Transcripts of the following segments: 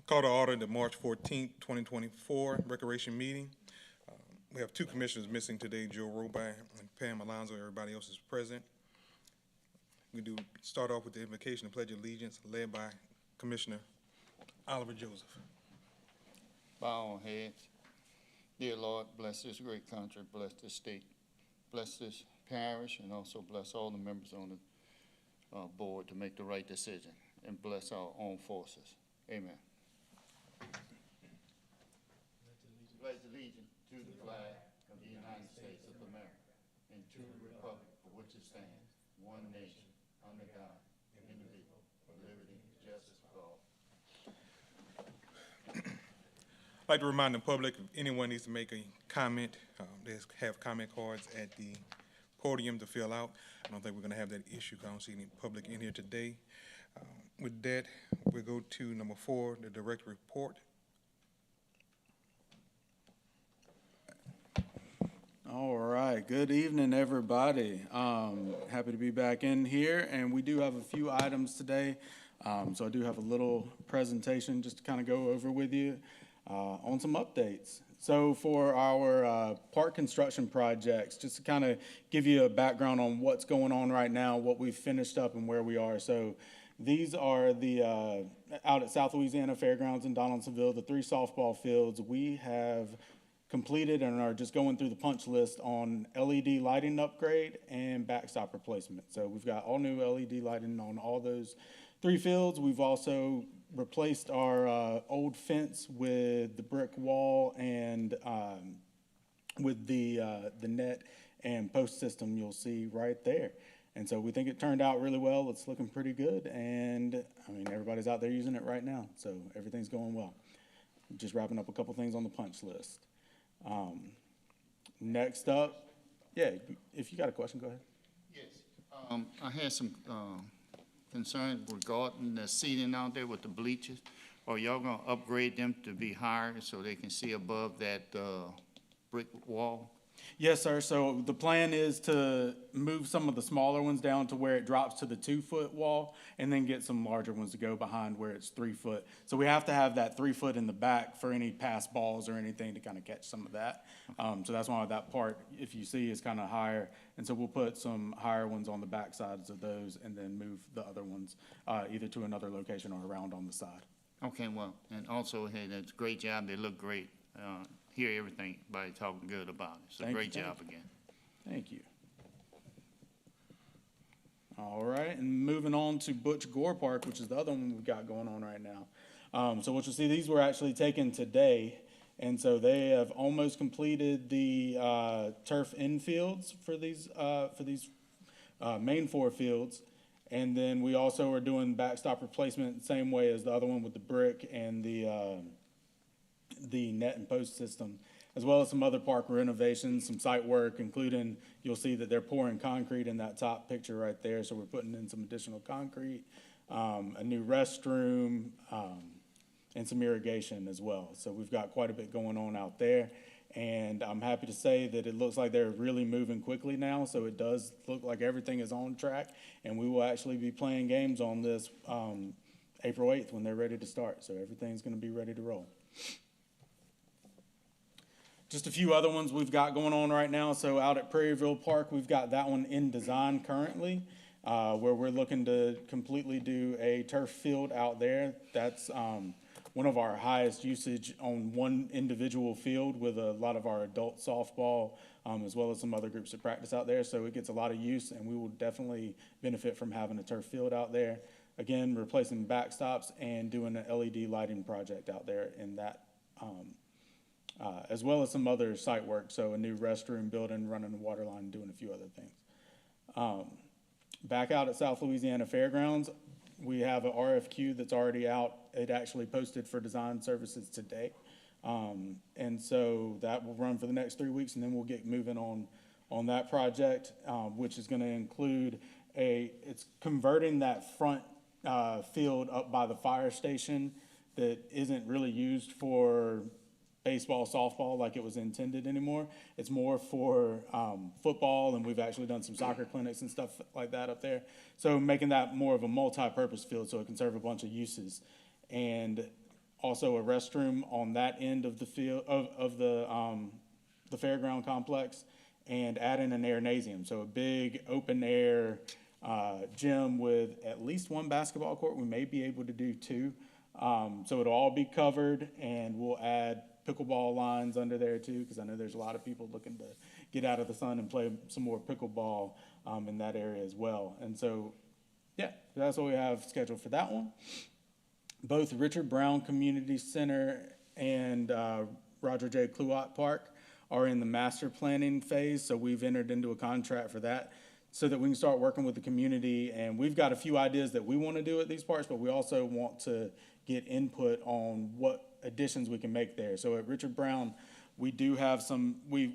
Call to order the March 14th, 2024 Recreation Meeting. We have two commissioners missing today, Joe Roby and Pam Alonso. Everybody else is present. We do start off with the invocation and pledge of allegiance led by Commissioner Oliver Joseph. Bow our heads. Dear Lord, bless this great country, bless this state, bless this parish, and also bless all the members on the board to make the right decision, and bless our own forces. Amen. Pledge allegiance to the flag of the United States of America and to the republic for which it stands, one nation, under God, indivisible, with liberty and justice for all. I'd like to remind the public, if anyone needs to make a comment, they have comment cards at the podium to fill out. I don't think we're going to have that issue. I don't see any public in here today. With that, we'll go to number 4, the direct report. All right, good evening, everybody. Happy to be back in here, and we do have a few items today. So I do have a little presentation just to kind of go over with you on some updates. So for our park construction projects, just to kind of give you a background on what's going on right now, what we've finished up and where we are. So these are the, out at South Louisiana Fairgrounds in Donaldsonville, the 3 softball fields. We have completed and are just going through the punch list on LED lighting upgrade and backstop replacement. So we've got all new LED lighting on all those 3 fields. We've also replaced our old fence with the brick wall and with the net and post system you'll see right there. And so we think it turned out really well. It's looking pretty good, and I mean, everybody's out there using it right now, so everything's going well. Just wrapping up a couple things on the punch list. Next up, yeah, if you got a question, go ahead. Yes. I had some concerns regarding the seating out there with the bleachers. Are y'all gonna upgrade them to be higher so they can see above that brick wall? Yes, sir. So the plan is to move some of the smaller ones down to where it drops to the 2-foot wall, and then get some larger ones to go behind where it's 3 foot. So we have to have that 3 foot in the back for any pass balls or anything to kind of catch some of that. So that's why that part, if you see, is kind of higher. And so we'll put some higher ones on the back sides of those, and then move the other ones either to another location or around on the side. Okay, well, and also, hey, that's a great job. They look great. Hear everything by talking good about it. So great job again. Thank you. All right, and moving on to Butch Gore Park, which is the other one we've got going on right now. So what you'll see, these were actually taken today, and so they have almost completed the turf infields for these main 4 fields. And then we also are doing backstop replacement the same way as the other one with the brick and the net and post system, as well as some other park renovations, some site work, including, you'll see that they're pouring concrete in that top picture right there. So we're putting in some additional concrete, a new restroom, and some irrigation as well. So we've got quite a bit going on out there. And I'm happy to say that it looks like they're really moving quickly now. So it does look like everything is on track. And we will actually be playing games on this April 8th when they're ready to start. So everything's going to be ready to roll. Just a few other ones we've got going on right now. So out at Prairieville Park, we've got that one in design currently, where we're looking to completely do a turf field out there. That's one of our highest usage on one individual field, with a lot of our adult softball, as well as some other groups that practice out there. So it gets a lot of use, and we will definitely benefit from having a turf field out there. Again, replacing backstops and doing an LED lighting project out there in that, as well as some other site work. So a new restroom building, running a water line, doing a few other things. Back out at South Louisiana Fairgrounds, we have an RFQ that's already out. It actually posted for design services today. And so that will run for the next 3 weeks, and then we'll get moving on that project, which is going to include it's converting that front field up by the fire station that isn't really used for baseball, softball like it was intended anymore. It's more for football, and we've actually done some soccer clinics and stuff like that up there. So making that more of a multi-purpose field so it can serve a bunch of uses. And also a restroom on that end of the field, of the fairground complex, and add in an airnasium, so a big open-air gym with at least one basketball court. We may be able to do two. So it'll all be covered, and we'll add pickleball lines under there too, because I know there's a lot of people looking to get out of the sun and play some more pickleball in that area as well. And so, yeah, that's what we have scheduled for that one. Both Richard Brown Community Center and Roger J. Kluwat Park are in the master planning phase, so we've entered into a contract for that so that we can start working with the community. And we've got a few ideas that we want to do at these parks, but we also want to get input on what additions we can make there. So at Richard Brown, we do have some, we're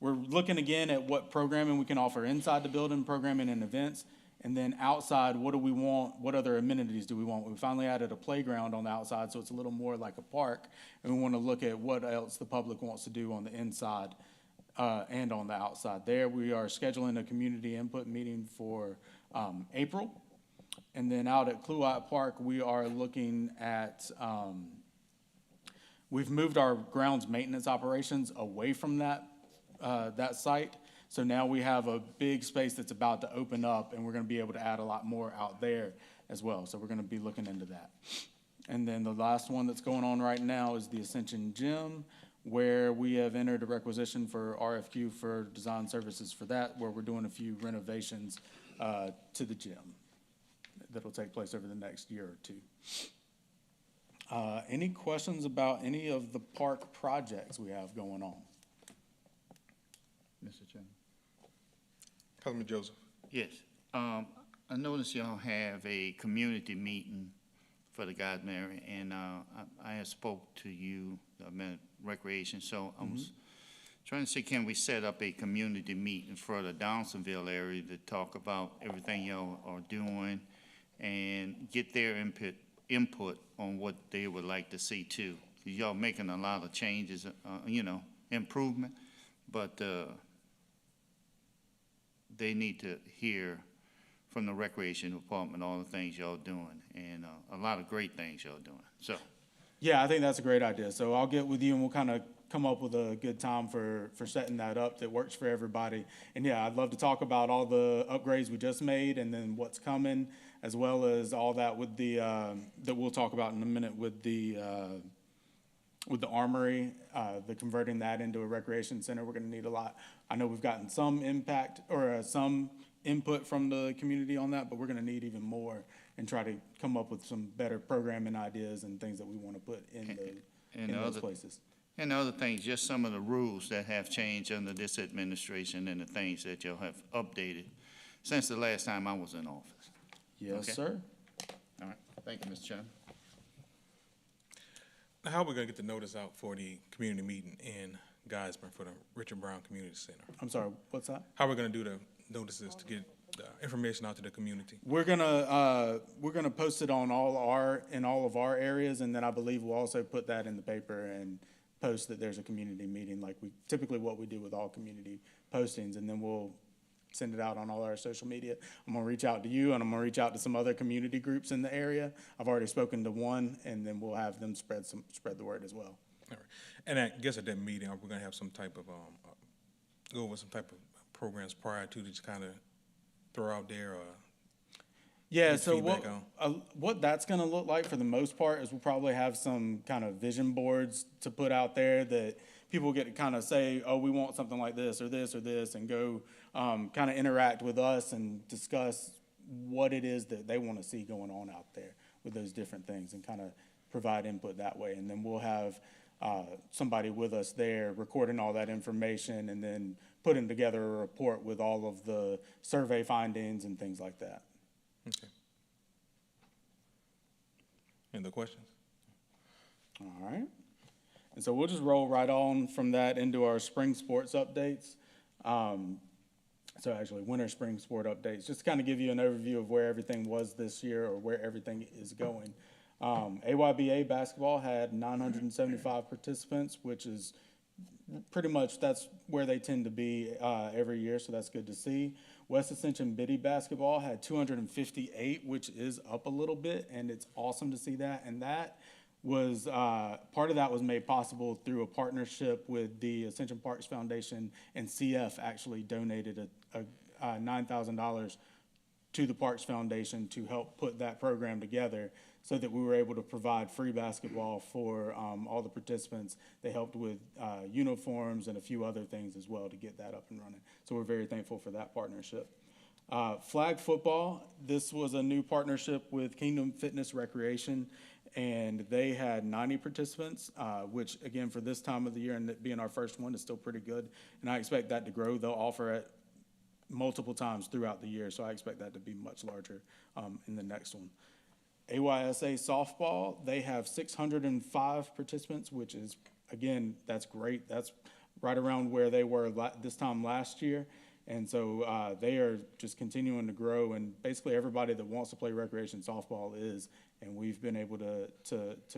looking again at what programming we can offer inside the building, programming and events. And then outside, what do we want? What other amenities do we want? We finally added a playground on the outside, so it's a little more like a park. And we want to look at what else the public wants to do on the inside and on the outside. There, we are scheduling a community input meeting for April. And then out at Kluwat Park, we are looking at, we've moved our grounds maintenance operations away from that site. So now we have a big space that's about to open up, and we're going to be able to add a lot more out there as well. So we're going to be looking into that. And then the last one that's going on right now is the Ascension Gym, where we have entered a requisition for RFQ for design services for that, where we're doing a few renovations to the gym that'll take place over the next year or two. Any questions about any of the park projects we have going on? Mr. Chairman. Councilman Joseph. Yes. I noticed y'all have a community meeting for the Godmary, and I had spoke to you, Recreation, so I was trying to say, can we set up a community meeting for the Downsonville area to talk about everything y'all are doing and get their input on what they would like to see too? 'Cause y'all making a lot of changes, improvement, but they need to hear from the Recreation Department all the things y'all doing, and a lot of great things y'all doing. So, Yeah, I think that's a great idea. So I'll get with you and we'll kind of come up with a good time for setting that up that works for everybody. And yeah, I'd love to talk about all the upgrades we just made and then what's coming, as well as all that with the, that we'll talk about in a minute with the Armory, the converting that into a recreation center. We're gonna need a lot. I know we've gotten some impact or some input from the community on that, but we're gonna need even more and try to come up with some better programming ideas and things that we wanna put in those places. and the other things, just some of the rules that have changed under this administration and the things that y'all have updated since the last time I was in office. Yes, Okay. sir. All right, thank you, Mr. Chairman. Now, how are we gonna get the notice out for the community meeting in Geismar for the Richard Brown Community Center? I'm sorry, what's that? How are we gonna do the notices to get the information out to the community? We're gonna post it on all of our areas, and then I believe we'll also put that in the paper and post that there's a community meeting, like what we do with all community postings, and then we'll send it out on all our social media. I'm gonna reach out to you, and I'm gonna reach out to some other community groups in the area. I've already spoken to one, and then we'll have them spread the word as well. All right. And I guess at that meeting, we're gonna have some type of, go over some type of programs prior to just kind of throw out there, Yeah, Get so feedback what that's gonna look like for the most part is we'll probably have some kind of vision boards to put out there that people get to kind of say, oh, we want something like this or this or this, and go kind of interact with us and discuss what it is that they want to see going on out there with those different things and kind of provide input that way. And then we'll have somebody with us there recording all that information and then putting together a report with all of the survey findings and things like that. okay. Any other questions? All right. And so we'll just roll right on from that into our spring sports updates. So actually, winter, spring sport updates, just to kind of give you an overview of where everything was this year or where everything is going. AYBA basketball had 975 participants, which is pretty much, that's where they tend to be every year, so that's good to see. West Ascension Biddy basketball had 258, which is up a little bit, and it's awesome to see that. And that was, part of that was made possible through a partnership with the Ascension Parks Foundation, and CF actually donated $9,000 to the Parks Foundation to help put that program together so that we were able to provide free basketball for all the participants. They helped with uniforms and a few other things as well to get that up and running. So we're very thankful for that partnership. Flag football, this was a new partnership with Kingdom Fitness Recreation, and they had 90 participants, which again, for this time of the year and it being our first one is still pretty good. And I expect that to grow. They'll offer it multiple times throughout the year, so I expect that to be much larger in the next one. AYSA softball, they have 605 participants, which is, again, that's great. That's right around where they were this time last year. And so they are just continuing to grow, and basically everybody that wants to play recreation softball is, and we've been able to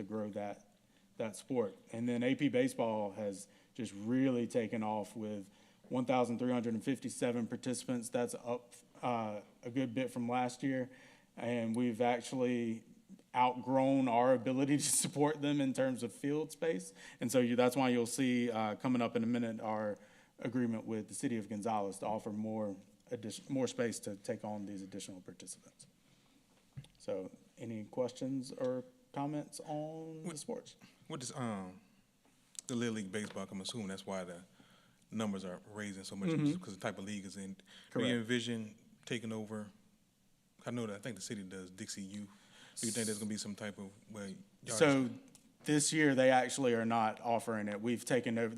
grow that sport. And then AP baseball has just really taken off with 1,357 participants. That's up a good bit from last year. And we've actually outgrown our ability to support them in terms of field space. And so that's why you'll see coming up in a minute our agreement with the city of Gonzales to offer more space to take on these additional participants. So any questions or comments on the sports? What does, the Little League Baseball, I'm assuming that's why the numbers are raising so much, because the type of league is in. Do you envision taking over? I know that, I think the city does Dixie Youth. Do you think there's gonna be some type of way? So this year, they actually are not offering it. We've taken over,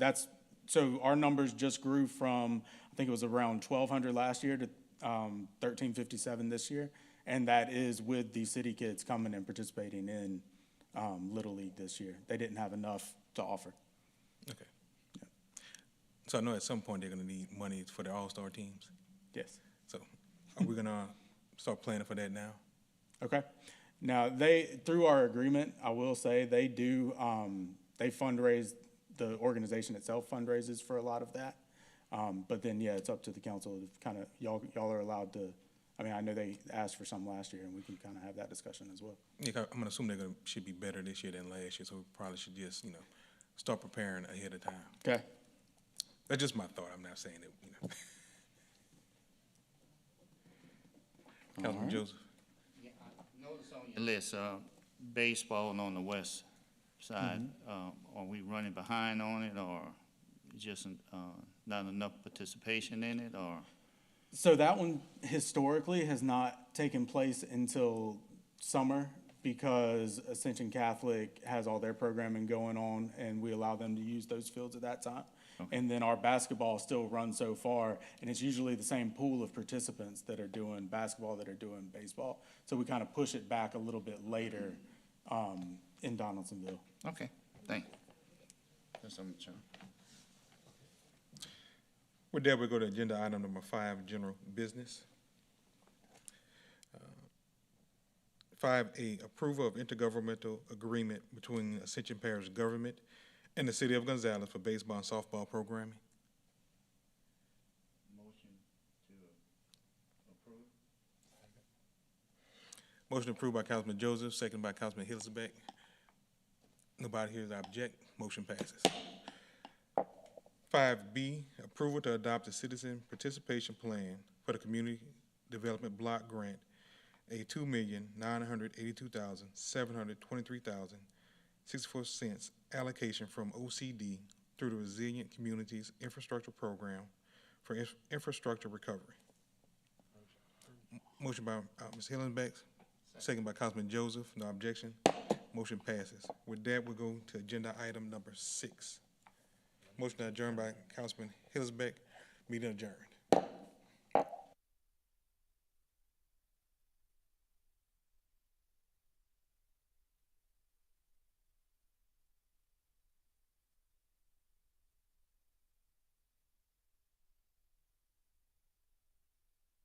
so our numbers just grew from, I think it was around 1,200 last year to 1,357 this year. And that is with the city kids coming and participating in Little League this year. They didn't have enough to offer. Okay. Yeah. So I know at some point they're gonna need money for their all-star teams. Yes. So are we gonna start planning for that now? Okay. Now, through our agreement, I will say they do, they fundraise, the organization itself fundraises for a lot of that. But then, yeah, it's up to the council to kind of, y'all are allowed to, I mean, I know they asked for some last year, and we can kind of have that discussion as well. Yeah, I'm gonna assume should be better this year than last year, so we probably should just, start preparing ahead of time. Okay. That's just my thought. I'm not saying it, Councilman Joseph? Yeah, I noticed on your list, baseball on the west side, are we running behind on it, or just not enough participation in it, or? So that one historically has not taken place until summer because Ascension Catholic has all their programming going on, and we allow them to use those fields at that time. Okay. And then our basketball still runs so far, and it's usually the same pool of participants that are doing basketball that are doing baseball. So we kind of push it back a little bit later in Donaldsonville. Okay, thank you. That's something to check. With that, we'll go to agenda item number 5, general business. 5A, approval of intergovernmental agreement between Ascension Parish government and the city of Gonzales for baseball and softball programming. Motion to approve. Motion approved by Councilman Joseph, second by Councilman Hillsback. Nobody here is object. Motion passes. 5B, approval to adopt a citizen participation plan for the Community Development Block Grant, a $2,982,723.64 allocation from OCD through the Resilient Communities Infrastructure Program for infrastructure recovery. Motion by Ms. Hillenbeck, second by Councilman Joseph. No objection. Motion passes. With that, we'll go to agenda item number 6. Motion adjourned by Councilman Hillsback. Meeting adjourned.